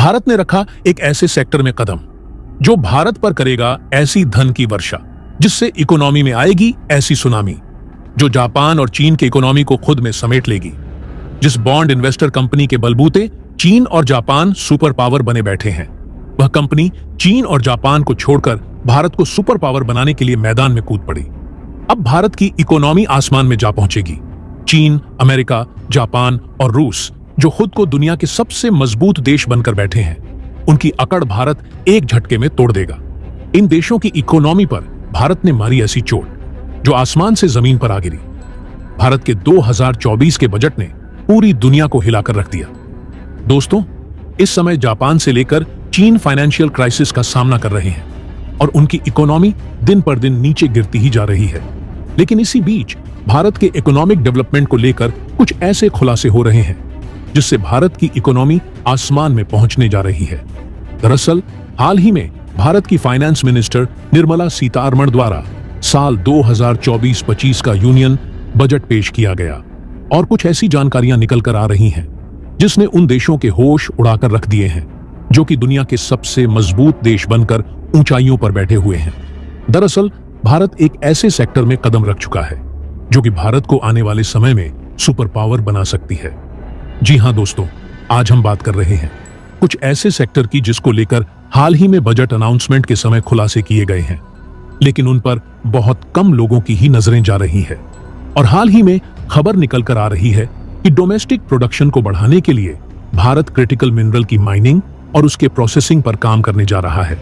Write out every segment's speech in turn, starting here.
भारत ने रखा एक ऐसे सेक्टर में कदम जो भारत पर करेगा ऐसी धन की वर्षा जिससे इकोनॉमी में आएगी ऐसी सुनामी जो जापान और चीन की इकोनॉमी को खुद में समेट लेगी। जिस बॉन्ड इन्वेस्टर कंपनी के बलबूते चीन और जापान सुपर पावर बने बैठे हैं, वह कंपनी चीन और जापान को छोड़कर भारत को सुपर पावर बनाने के लिए मैदान में कूद पड़ी। अब भारत की इकोनॉमी आसमान में जा पहुंचेगी। चीन, अमेरिका, जापान और रूस जो खुद को दुनिया के सबसे मजबूत देश बनकर बैठे हैं, उनकी अकड़ भारत एक झटके में तोड़ देगा। इन देशों की इकोनॉमी पर भारत ने मारी ऐसी चोट जो आसमान से जमीन पर आ गिरी। भारत के 2024 के बजट ने पूरी दुनिया को हिलाकर रख दिया। दोस्तों, इस समय जापान से लेकर चीन फाइनेंशियल क्राइसिस का सामना कर रहे हैं और उनकी इकोनॉमी दिन पर दिन नीचे गिरती ही जा रही है। लेकिन इसी बीच भारत के इकोनॉमिक डेवलपमेंट को लेकर कुछ ऐसे खुलासे हो रहे हैं जिससे भारत की इकोनॉमी आसमान में पहुंचने जा रही है। दरअसल हाल ही में भारत की फाइनेंस मिनिस्टर निर्मला सीतारमण द्वारा साल 2024-25 का यूनियन बजट पेश किया गया और कुछ ऐसी जानकारियां निकल कर आ रही हैं जिसने उन देशों के होश उड़ाकर रख दिए हैं जो कि दुनिया के सबसे मजबूत देश बनकर ऊंचाइयों पर बैठे हुए हैं। दरअसल भारत एक ऐसे सेक्टर में कदम रख चुका है जो कि भारत को आने वाले समय में सुपर पावर बना सकती है। जी हां दोस्तों, आज हम बात कर रहे हैं कुछ ऐसे सेक्टर की जिसको लेकर हाल ही में बजट अनाउंसमेंट के समय खुलासे किए गए हैं, लेकिन उन पर बहुत कम लोगों की ही नजरें जा रही है। और हाल ही में खबर निकल कर आ रही है कि डोमेस्टिक प्रोडक्शन को बढ़ाने के लिए भारत क्रिटिकल मिनरल की माइनिंग और उसके प्रोसेसिंग पर काम करने जा रहा है।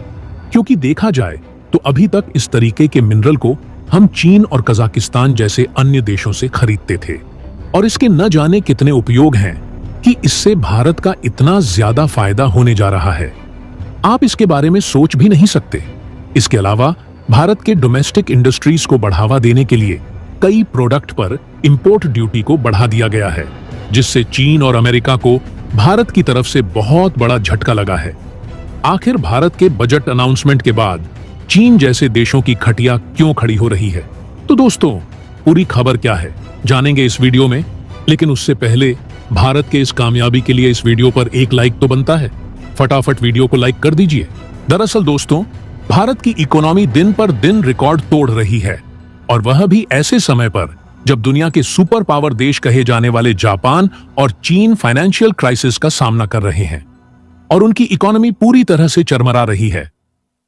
क्योंकि देखा जाए तो अभी तक इस तरीके के मिनरल को हम चीन और कजाकिस्तान जैसे अन्य देशों से खरीदते थे और इसके न जाने कितने उपयोग हैं कि इससे भारत का इतना ज्यादा फायदा होने जा रहा है, आप इसके बारे में सोच भी नहीं सकते। इसके अलावा भारत के डोमेस्टिक इंडस्ट्रीज को बढ़ावा देने के लिए कई प्रोडक्ट पर इंपोर्ट ड्यूटी को बढ़ा दिया गया है, जिससे चीन और अमेरिका को भारत की तरफ से बहुत बड़ा झटका लगा है। आखिर भारत के बजट अनाउंसमेंट के बाद चीन जैसे देशों की खटिया क्यों खड़ी हो रही है? तो दोस्तों, पूरी खबर क्या है जानेंगे इस वीडियो में, लेकिन उससे पहले भारत के इस कामयाबी के लिए इस वीडियो पर एक लाइक तो बनता है। फटाफट वीडियो को लाइक कर दीजिए। दरअसल दोस्तों, भारत की इकोनॉमी दिन पर दिन रिकॉर्ड तोड़ रही है और वह भी ऐसे समय पर जब दुनिया के सुपर पावर देश कहे जाने वाले जापान और चीन फाइनेंशियल क्राइसिस का सामना कर रहे हैं और उनकी इकोनॉमी पूरी तरह से चरमरा रही है।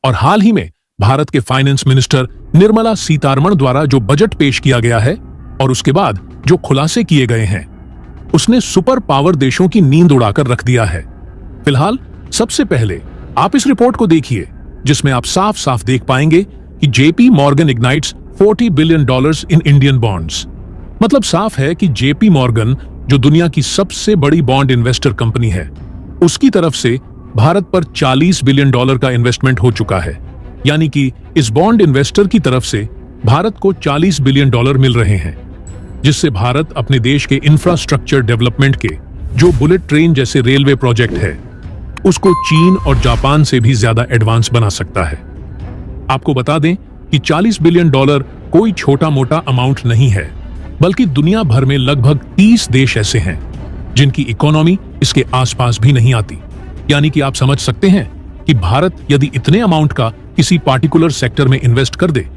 और हाल ही में भारत के फाइनेंस मिनिस्टर निर्मला सीतारमण द्वारा जो बजट पेश किया गया है और उसके बाद जो खुलासे किए गए हैं, उसने सुपर पावर देशों की नींद उड़ाकर रख दिया है। फिलहाल सबसे पहले आप इस रिपोर्ट को देखिए जिसमें आप साफ साफ देख पाएंगे कि JP Morgan ignites $40 billion in Indian bonds. मतलब साफ है कि जेपी मॉर्गन जो दुनिया की सबसे बड़ी बॉन्ड इन्वेस्टर कंपनी है, उसकी तरफ से भारत पर $40 बिलियन का इन्वेस्टमेंट हो चुका है। यानी कि इस बॉन्ड इन्वेस्टर की तरफ से भारत को $40 बिलियन मिल रहे हैं, जिससे भारत अपने देश के इंफ्रास्ट्रक्चर डेवलपमेंट के जो बुलेट ट्रेन जैसे रेलवे प्रोजेक्ट है, उसको चीन और जापान से भी ज्यादा एडवांस बना सकता है। आपको बता दें कि $40 बिलियन कोई छोटा मोटा अमाउंट नहीं है, बल्कि दुनिया भर में लगभग 30 देश ऐसे हैं जिनकी इकोनॉमी इसके आसपास भी नहीं आती। यानी कि आप समझ सकते हैं कि भारत यदि इतने अमाउंट का किसी पार्टिकुलर सेक्टर में इन्वेस्ट कर दे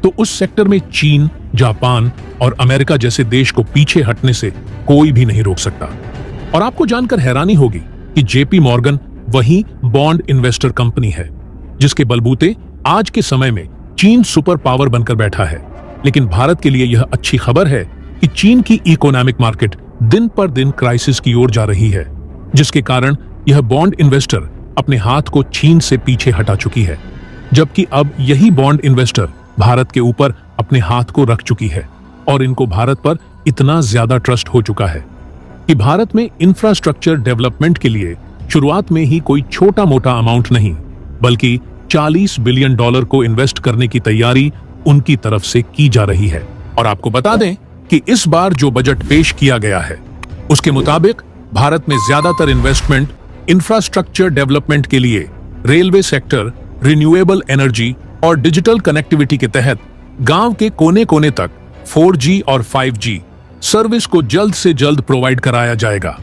तो उस सेक्टर में चीन, जापान और अमेरिका जैसे देश को पीछे हटने से कोई भी नहीं रोक सकता। और आपको जानकर हैरानी होगी कि जेपी मॉर्गन वही बॉन्ड इन्वेस्टर कंपनी है जिसके बलबूते आज के समय में चीन सुपर पावर बनकर बैठा है। लेकिन भारत के लिए यह अच्छी खबर है कि चीन की इकोनॉमिक मार्केट दिन पर दिन क्राइसिस की ओर जा रही है, जिसके कारण यह बॉन्ड इन्वेस्टर अपने हाथ को चीन से पीछे हटा चुकी है, जबकि अब यही बॉन्ड इन्वेस्टर भारत के ऊपर अपने हाथ को रख चुकी है और इनको भारत पर इतना ज्यादा ट्रस्ट हो चुका है कि भारत में इंफ्रास्ट्रक्चर डेवलपमेंट के लिए शुरुआत में ही कोई छोटा मोटा अमाउंट नहीं, बल्कि $40 बिलियन को इन्वेस्ट करने की तैयारी उनकी तरफ से की जा रही है। और आपको बता दें कि इस बार जो बजट पेश किया गया है, उसके मुताबिक भारत में ज्यादातर इन्वेस्टमेंट इंफ्रास्ट्रक्चर डेवलपमेंट के लिए रेलवे सेक्टर, रिन्यूएबल एनर्जी और डिजिटल कनेक्टिविटी के तहत गांव के कोने कोने तक 4G और 5G सर्विस को जल्द से जल्द प्रोवाइड कराया जाएगा।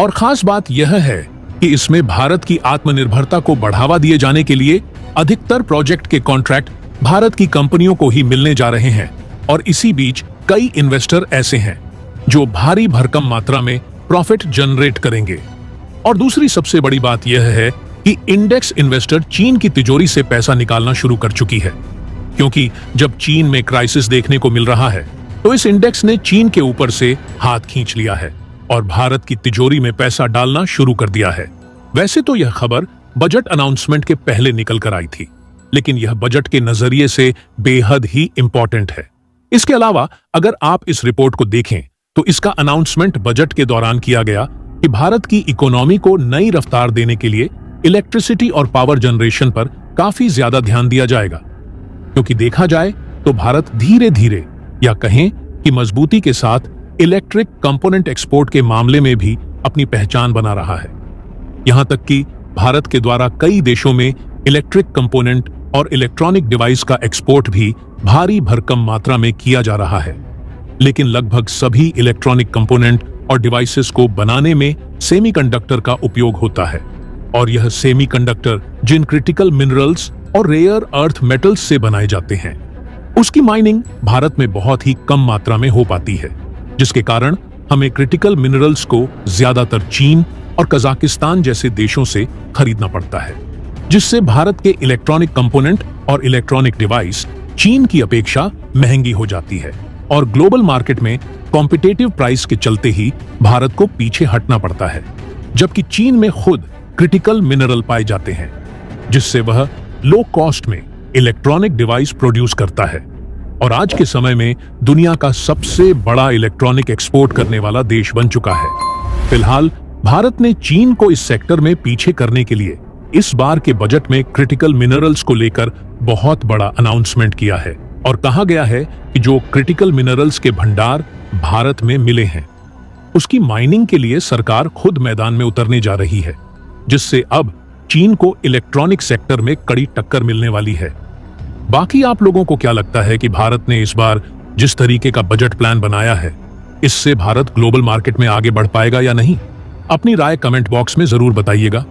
और खास बात यह है कि इसमें भारत की आत्मनिर्भरता को बढ़ावा दिए जाने के लिए अधिकतर प्रोजेक्ट के कॉन्ट्रैक्ट भारत की कंपनियों को ही मिलने जा रहे हैं और इसी बीच कई इन्वेस्टर ऐसे हैं जो भारी भरकम मात्रा में प्रॉफिट जनरेट करेंगे। और दूसरी सबसे बड़ी बात यह है कि इंडेक्स इन्वेस्टर चीन की तिजोरी से पैसा निकालना शुरू कर चुकी है, क्योंकि जब चीन में क्राइसिस देखने को मिल रहा है तो इस इंडेक्स ने चीन के ऊपर से हाथ खींच लिया है और भारत की तिजोरी में पैसा डालना शुरू कर दिया है। वैसे तो यह खबर बजट अनाउंसमेंट के पहले निकल कर आई थी, लेकिन यह बजट के नजरिए से बेहद ही इंपॉर्टेंट है। इसके अलावा अगर आप इस रिपोर्ट को देखें तो इसका अनाउंसमेंट बजट के दौरान किया गया कि भारत की इकोनॉमी को नई रफ्तार देने के लिए इलेक्ट्रिसिटी और पावर जनरेशन पर काफी ज्यादा ध्यान दिया जाएगा, क्योंकि देखा जाए तो भारत धीरे धीरे या कहें कि मजबूती के साथ इलेक्ट्रिक कंपोनेंट एक्सपोर्ट के मामले में भी अपनी पहचान बना रहा है। यहां तक कि भारत के द्वारा कई देशों में इलेक्ट्रिक कंपोनेंट और इलेक्ट्रॉनिक डिवाइस का एक्सपोर्ट भी भारी भरकम मात्रा में किया जा रहा है। लेकिन लगभग सभी इलेक्ट्रॉनिक कंपोनेंट और डिवाइसेस को बनाने में सेमीकंडक्टर का उपयोग होता है और यह सेमीकंडक्टर जिन क्रिटिकल मिनरल्स और रेयर अर्थ मेटल्स से बनाए जाते हैं उसकी माइनिंग भारत में बहुत ही कम मात्रा में हो पाती है, जिसके कारण हमें क्रिटिकल मिनरल्स को ज्यादातर चीन और कजाकिस्तान जैसे देशों से खरीदना पड़ता है, जिससे भारत के इलेक्ट्रॉनिक कंपोनेंट और इलेक्ट्रॉनिक डिवाइस चीन की अपेक्षा महंगी हो जाती है और ग्लोबल मार्केट में कॉम्पिटिटिव प्राइस के चलते ही भारत को पीछे हटना पड़ता है, जबकि चीन में खुद क्रिटिकल मिनरल पाए जाते हैं, जिससे वह लो कॉस्ट में इलेक्ट्रॉनिक डिवाइस प्रोड्यूस करता है और आज के समय में दुनिया का सबसे बड़ा इलेक्ट्रॉनिक एक्सपोर्ट करने वाला देश बन चुका है। फिलहाल भारत ने चीन को इस सेक्टर में पीछे करने के लिए इस बार के बजट में क्रिटिकल मिनरल्स को लेकर बहुत बड़ा अनाउंसमेंट किया है और कहा गया है कि जो क्रिटिकल मिनरल्स के भंडार भारत में मिले हैं उसकी माइनिंग के लिए सरकार खुद मैदान में उतरने जा रही है, जिससे अब चीन को इलेक्ट्रॉनिक सेक्टर में कड़ी टक्कर मिलने वाली है। बाकी आप लोगों को क्या लगता है कि भारत ने इस बार जिस तरीके का बजट प्लान बनाया है इससे भारत ग्लोबल मार्केट में आगे बढ़ पाएगा या नहीं? अपनी राय कमेंट बॉक्स में जरूर बताइएगा।